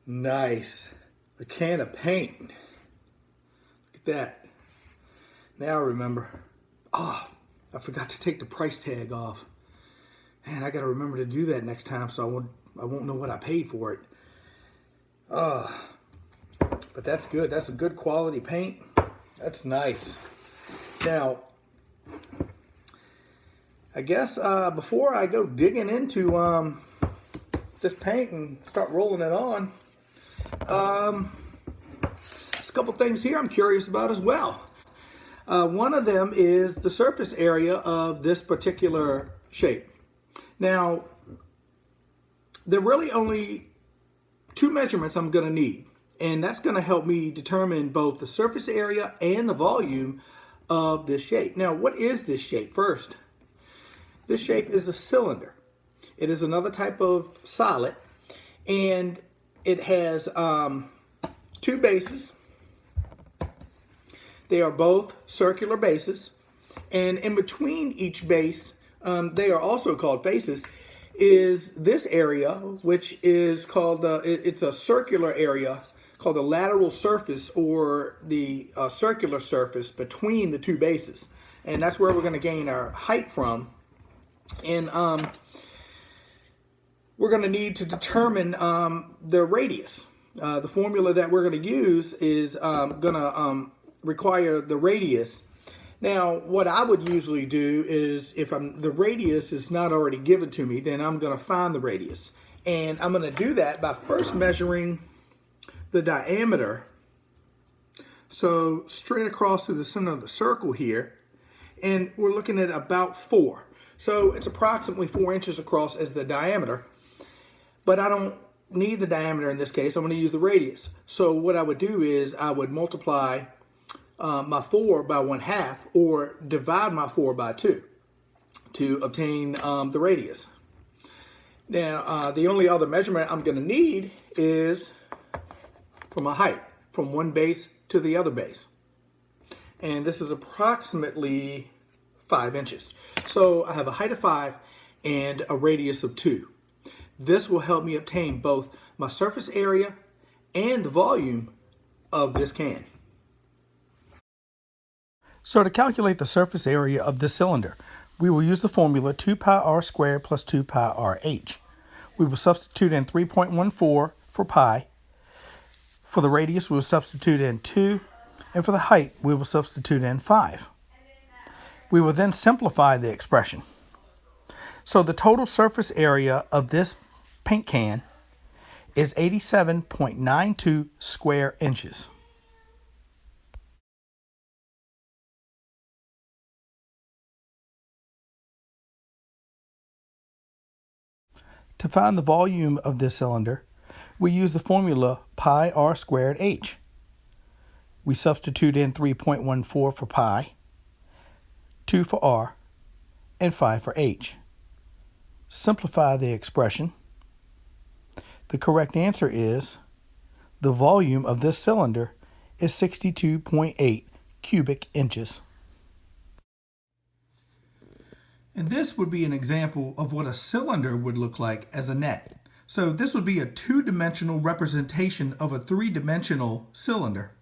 Nice. A can of paint. Look at that. Now I remember. Oh, I forgot to take the price tag off. Man, I gotta remember to do that next time so I won't know what I paid for it. But that's good. That's a good quality paint. That's nice. Now, I guess before I go digging into this paint and start rolling it on, there's a couple things here I'm curious about as well. One of them is the surface area of this particular shape. Now, there are really only two measurements I'm going to need, and that's going to help me determine both the surface area and the volume of this shape. Now, what is this shape? First, this shape is a cylinder. It is another type of solid, and it has two bases. They are both circular bases, and in between each base, they are also called faces, is this area, which is called, it's a circular area called the lateral surface, or the circular surface between the two bases. And that's where we're going to gain our height from. And we're going to need to determine the radius. The formula that we're going to use is going to require the radius. Now, what I would usually do is, if the radius is not already given to me, then I'm going to find the radius. And I'm going to do that by first measuring the diameter. So straight across through the center of the circle here. And we're looking at about 4. So it's approximately 4 inches across as the diameter. But I don't need the diameter in this case. I'm going to use the radius. So what I would do is I would multiply my 4 by 1/2, or divide my 4 by 2 to obtain the radius. Now, the only other measurement I'm going to need is for my height, from one base to the other base. And this is approximately 5 inches. So I have a height of 5 and a radius of 2. This will help me obtain both my surface area and the volume of this can. So to calculate the surface area of this cylinder, we will use the formula 2 pi r squared plus 2 pi r h. We will substitute in 3.14 for pi. For the radius, we will substitute in 2. And for the height, we will substitute in 5. We will then simplify the expression. So the total surface area of this paint can is 87.92 square inches. To find the volume of this cylinder, we use the formula pi r squared h. We substitute in 3.14 for pi, 2 for r, and 5 for h. Simplify the expression. The correct answer is the volume of this cylinder is 62.8 cubic inches. And this would be an example of what a cylinder would look like as a net. So this would be a two-dimensional representation of a three-dimensional cylinder.